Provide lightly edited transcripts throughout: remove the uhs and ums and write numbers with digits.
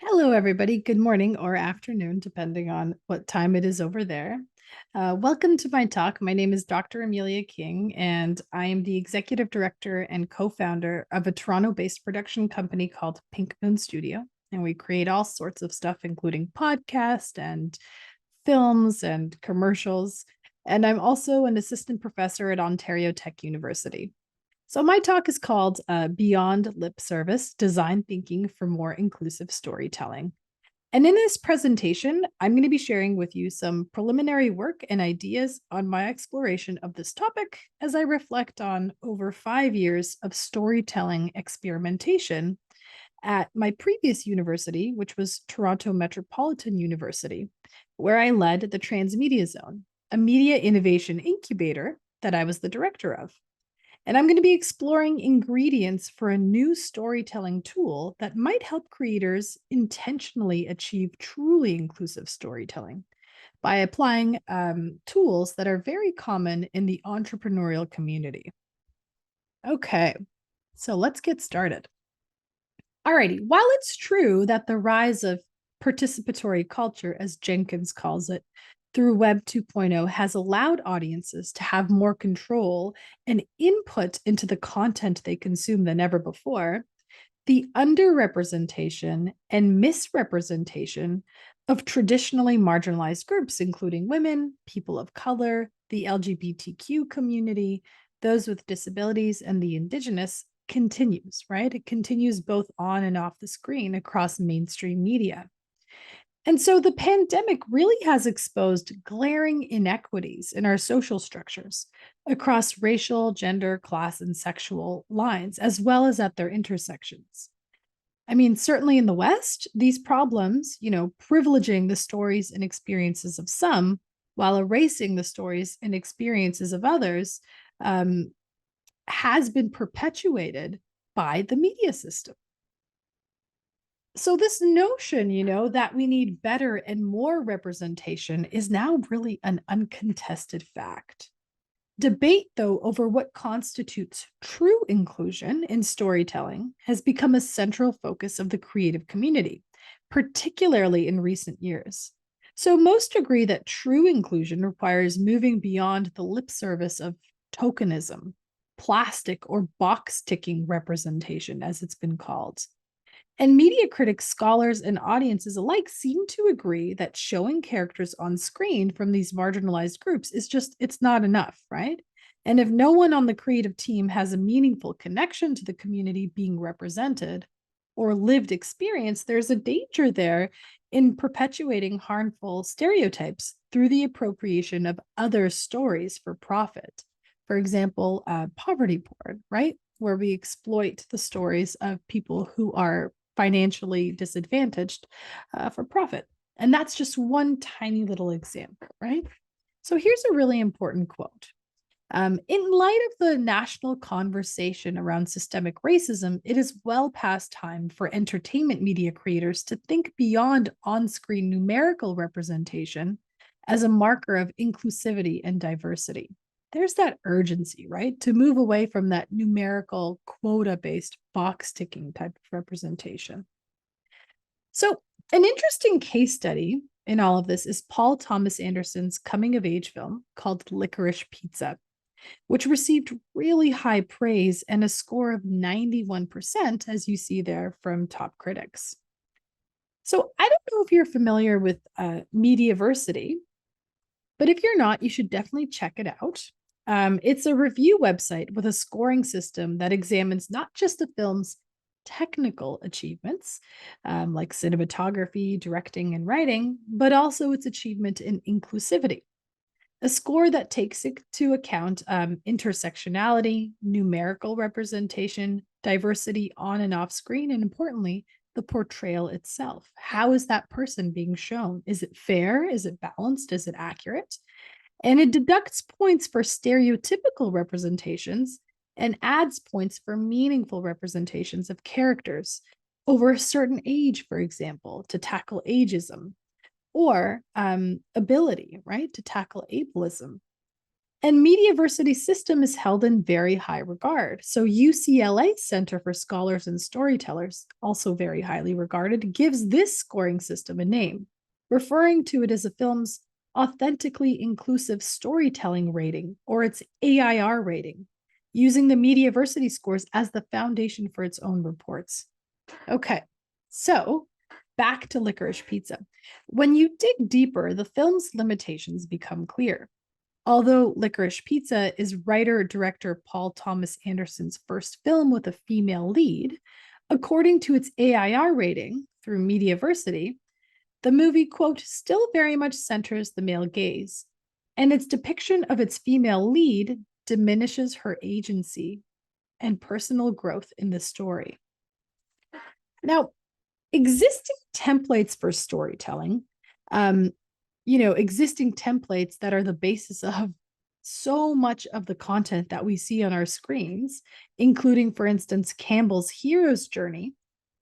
Hello, everybody. Good morning or afternoon, depending on what time it is over there. Welcome to my talk. My name is Dr. Emilia King, and I am the executive director and co-founder of a Toronto-based production company called Pink Moon Studio. And we create all sorts of stuff, including podcasts and films and commercials. And I'm also an assistant professor at Ontario Tech University. So, my talk is called Beyond Lip Service Design Thinking for More Inclusive Storytelling. And in this presentation, I'm going to be sharing with you some preliminary work and ideas on my exploration of this topic as I reflect on over 5 years of storytelling experimentation at my previous university, which was Toronto Metropolitan University, where I led the Transmedia Zone, a media innovation incubator that I was the director of. And I'm going to be exploring ingredients for a new storytelling tool that might help creators intentionally achieve truly inclusive storytelling by applying tools that are very common in the entrepreneurial community. Okay, so let's get started. Alrighty, while it's true that the rise of participatory culture, as Jenkins calls it, through Web 2.0 has allowed audiences to have more control and input into the content they consume than ever before, the underrepresentation and misrepresentation of traditionally marginalized groups, including women, people of color, the LGBTQ community, those with disabilities, and the indigenous, continues, right? It continues both on and off the screen across mainstream media. And so the pandemic really has exposed glaring inequities in our social structures across racial, gender, class, and sexual lines, as well as at their intersections. I mean, certainly in the West, these problems, privileging the stories and experiences of some while erasing the stories and experiences of others, um, has been perpetuated by the media system. So this notion, that we need better and more representation is now really an uncontested fact. Debate, though, over what constitutes true inclusion in storytelling has become a central focus of the creative community, particularly in recent years. So most agree that true inclusion requires moving beyond the lip service of tokenism, plastic or box ticking representation, as it's been called. And media critics, scholars, and audiences alike seem to agree that showing characters on screen from these marginalized groups it's not enough, right? And if no one on the creative team has a meaningful connection to the community being represented or lived experience, there's a danger there in perpetuating harmful stereotypes through the appropriation of other stories for profit. For example, poverty porn, right? Where we exploit the stories of people who are financially disadvantaged for profit. And that's just one tiny little example, right? So here's a really important quote. In light of the national conversation around systemic racism, it is well past time for entertainment media creators to think beyond on screen numerical representation as a marker of inclusivity and diversity. There's that urgency, right? To move away from that numerical quota based box ticking type of representation. So, an interesting case study in all of this is Paul Thomas Anderson's coming of age film called Licorice Pizza, which received really high praise and a score of 91%, as you see there from top critics. So, I don't know if you're familiar with Mediaversity, but if you're not, you should definitely check it out. It's a review website with a scoring system that examines not just the film's technical achievements, like cinematography, directing, and writing, but also its achievement in inclusivity. A score that takes into account intersectionality, numerical representation, diversity on and off screen, and importantly, the portrayal itself. How is that person being shown? Is it fair? Is it balanced? Is it accurate? And it deducts points for stereotypical representations and adds points for meaningful representations of characters over a certain age, for example, to tackle ageism, or ability, right, to tackle ableism. And Mediaversity system is held in very high regard. So UCLA Center for Scholars and Storytellers, also very highly regarded, gives this scoring system a name, referring to it as a film's authentically inclusive storytelling rating, or its AIR rating, using the Mediaversity scores as the foundation for its own reports. Okay, so back to Licorice Pizza. When you dig deeper, the film's limitations become clear. Although Licorice Pizza is writer-director Paul Thomas Anderson's first film with a female lead, according to its AIR rating through Mediaversity, the movie, quote, still very much centers the male gaze, and its depiction of its female lead diminishes her agency and personal growth in the story. Now, existing templates for storytelling, existing templates that are the basis of so much of the content that we see on our screens, including, for instance, Campbell's hero's journey,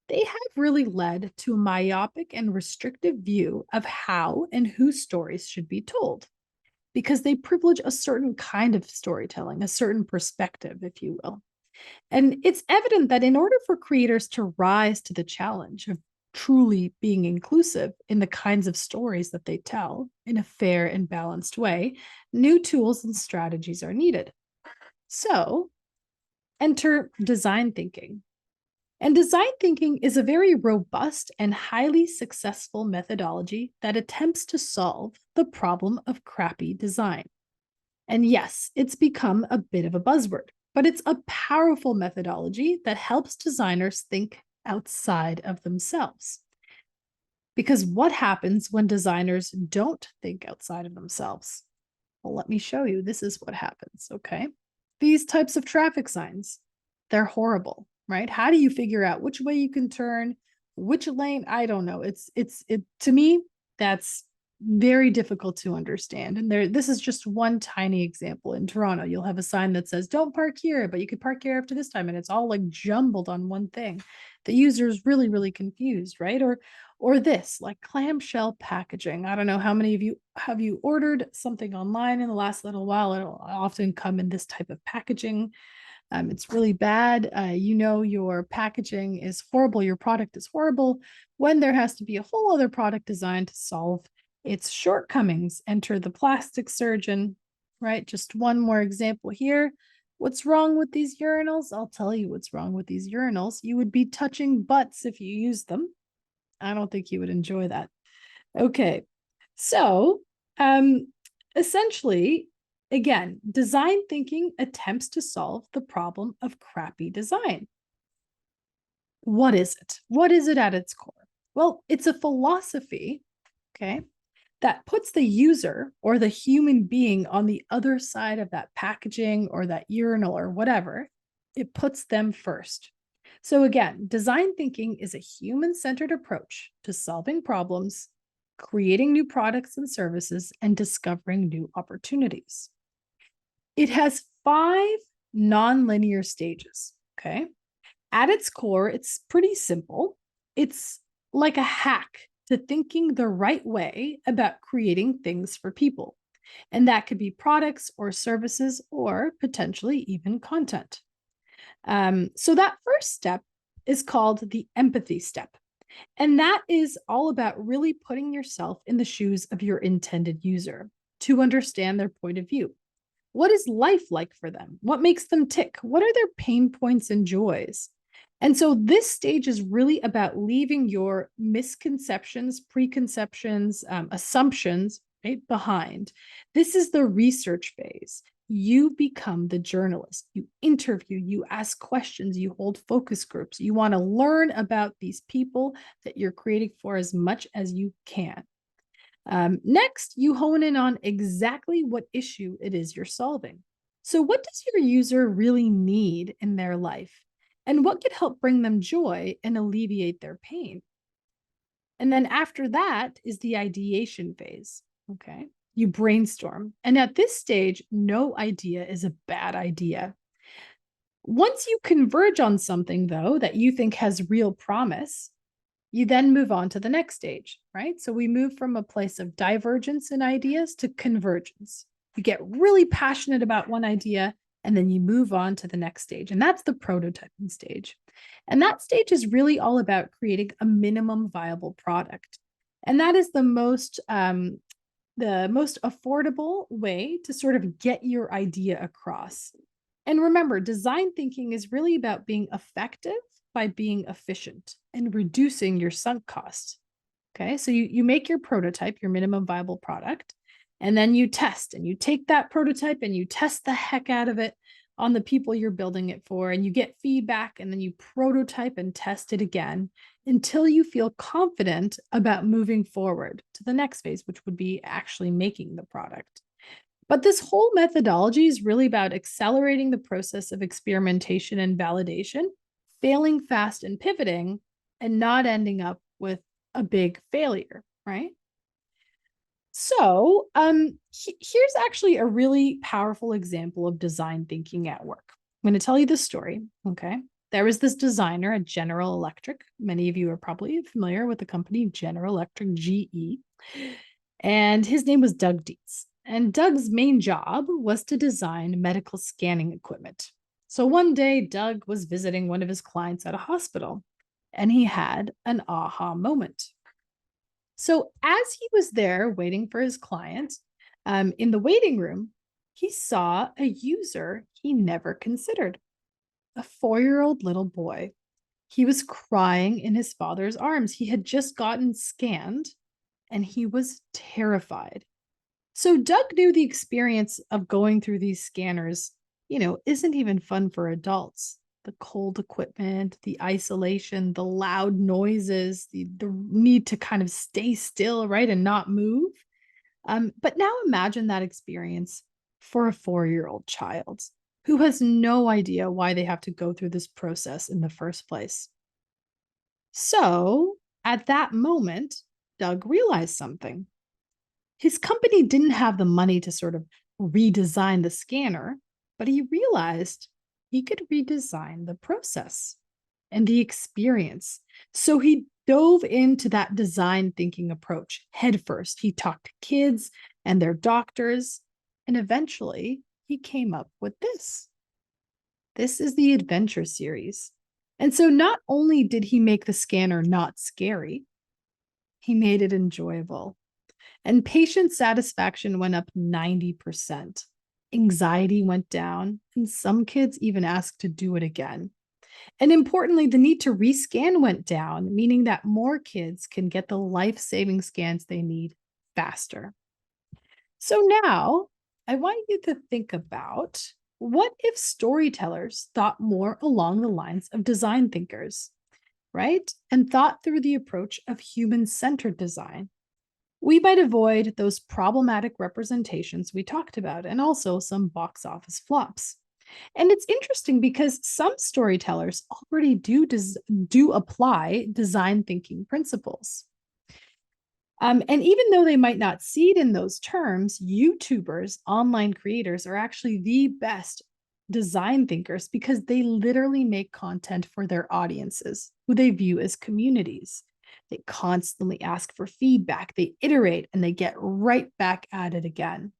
they have really led to a myopic and restrictive view of how and who stories should be told, because they privilege a certain kind of storytelling, a certain perspective, if you will. And it's evident that in order for creators to rise to the challenge of truly being inclusive in the kinds of stories that they tell in a fair and balanced way, new tools and strategies are needed. So, enter design thinking. And design thinking is a very robust and highly successful methodology that attempts to solve the problem of crappy design. And yes, it's become a bit of a buzzword, but it's a powerful methodology that helps designers think outside of themselves. Because what happens when designers don't think outside of themselves? Well, let me show you. This is what happens, okay? These types of traffic signs, they're horrible, right? How do you figure out which way you can turn, which lane? I don't know. It to me, that's very difficult to understand. And this is just one tiny example. In Toronto, you'll have a sign that says, don't park here, but you could park here after this time. And it's all like jumbled on one thing. The user is really, really confused, right? Or this, like clamshell packaging. I don't know how many of you have you ordered something online in the last little while. It'll often come in this type of packaging. It's really bad. Your packaging is horrible. Your product is horrible when there has to be a whole other product designed to solve its shortcomings. Enter the plastic surgeon, right? Just one more example here. What's wrong with these urinals? I'll tell you what's wrong with these urinals. You would be touching butts if you use them. I don't think you would enjoy that. Okay, so essentially, again, design thinking attempts to solve the problem of crappy design. What is it? What is it at its core? Well, it's a philosophy, okay, that puts the user or the human being on the other side of that packaging or that urinal or whatever. It puts them first. So again, design thinking is a human-centered approach to solving problems, creating new products and services, and discovering new opportunities. It has 5 non-linear stages, okay? At its core, it's pretty simple. It's like a hack to thinking the right way about creating things for people. And that could be products or services or potentially even content. So that first step is called the empathy step. And that is all about really putting yourself in the shoes of your intended user to understand their point of view. What is life like for them? What makes them tick? What are their pain points and joys? And so this stage is really about leaving your misconceptions, preconceptions, assumptions right behind. This is the research phase. You become the journalist. You interview, you ask questions, you hold focus groups. You want to learn about these people that you're creating for as much as you can. Next, you hone in on exactly what issue it is you're solving. So what does your user really need in their life? And what could help bring them joy and alleviate their pain? And then after that is the ideation phase, okay? You brainstorm. And at this stage, no idea is a bad idea. Once you converge on something, though, that you think has real promise, you then move on to the next stage, right? So we move from a place of divergence in ideas to convergence. You get really passionate about one idea, and then you move on to the next stage. And that's the prototyping stage. And that stage is really all about creating a minimum viable product. And that is the most affordable way to sort of get your idea across. And remember, design thinking is really about being effective by being efficient and reducing your sunk costs. Okay, so you make your prototype, your minimum viable product, and then you test and you take that prototype and you test the heck out of it on the people you're building it for, and you get feedback, and then you prototype and test it again until you feel confident about moving forward to the next phase, which would be actually making the product. But this whole methodology is really about accelerating the process of experimentation and validation, failing fast and pivoting, and not ending up with a big failure, right? So here's actually a really powerful example of design thinking at work. I'm going to tell you this story, okay? There was this designer at General Electric. Many of you are probably familiar with the company General Electric, GE. And his name was Doug Dietz. And Doug's main job was to design medical scanning equipment. So one day, Doug was visiting one of his clients at a hospital, and he had an aha moment. So as he was there waiting for his client in the waiting room, he saw a user he never considered, a 4-year-old little boy. He was crying in his father's arms. He had just gotten scanned and he was terrified. So Doug knew the experience of going through these scanners, isn't even fun for adults. The cold equipment, the isolation, the loud noises, the need to kind of stay still, right, and not move. But now imagine that experience for a 4-year-old child who has no idea why they have to go through this process in the first place. So at that moment, Doug realized something. His company didn't have the money to sort of redesign the scanner, but he realized he could redesign the process and the experience. So he dove into that design thinking approach headfirst. He talked to kids and their doctors, and eventually he came up with this. This is the Adventure series. And so not only did he make the scanner not scary, he made it enjoyable. And patient satisfaction went up 90%. Anxiety went down, and some kids even asked to do it again. And importantly, the need to rescan went down, meaning that more kids can get the life-saving scans they need faster. So now I want you to think about, what if storytellers thought more along the lines of design thinkers, right? And thought through the approach of human-centered design. We might avoid those problematic representations we talked about, and also some box office flops. And it's interesting because some storytellers already do apply design thinking principles. And even though they might not see it in those terms, YouTubers, online creators are actually the best design thinkers because they literally make content for their audiences, who they view as communities. They constantly ask for feedback, they iterate, and they get right back at it again.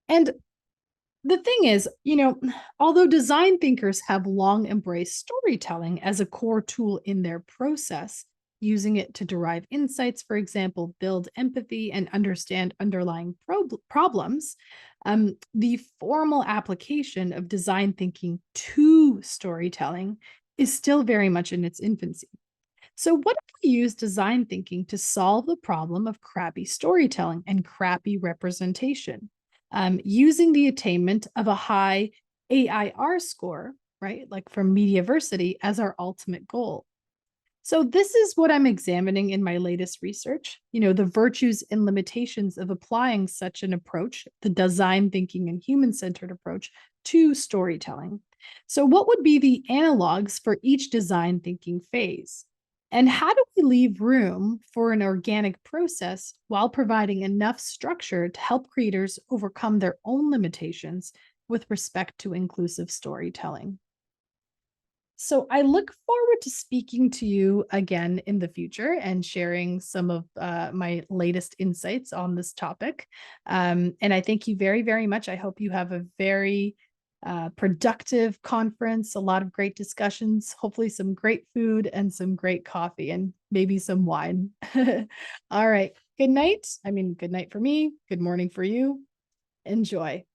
And the thing is, although design thinkers have long embraced storytelling as a core tool in their process, using it to derive insights, for example, build empathy and understand underlying problems, the formal application of design thinking to storytelling is still very much in its infancy. So what if we use design thinking to solve the problem of crappy storytelling and crappy representation, using the attainment of a high AIR score, right, like from Mediaversity, as our ultimate goal? So this is what I'm examining in my latest research, the virtues and limitations of applying such an approach, the design thinking and human-centered approach, to storytelling. So what would be the analogs for each design thinking phase? And how do we leave room for an organic process while providing enough structure to help creators overcome their own limitations with respect to inclusive storytelling? So I look forward to speaking to you again in the future and sharing some of my latest insights on this topic. And I thank you very, very much. I hope you have a very productive conference, a lot of great discussions, hopefully some great food and some great coffee and maybe some wine. All right. Good night. I mean, good night for me. Good morning for you. Enjoy.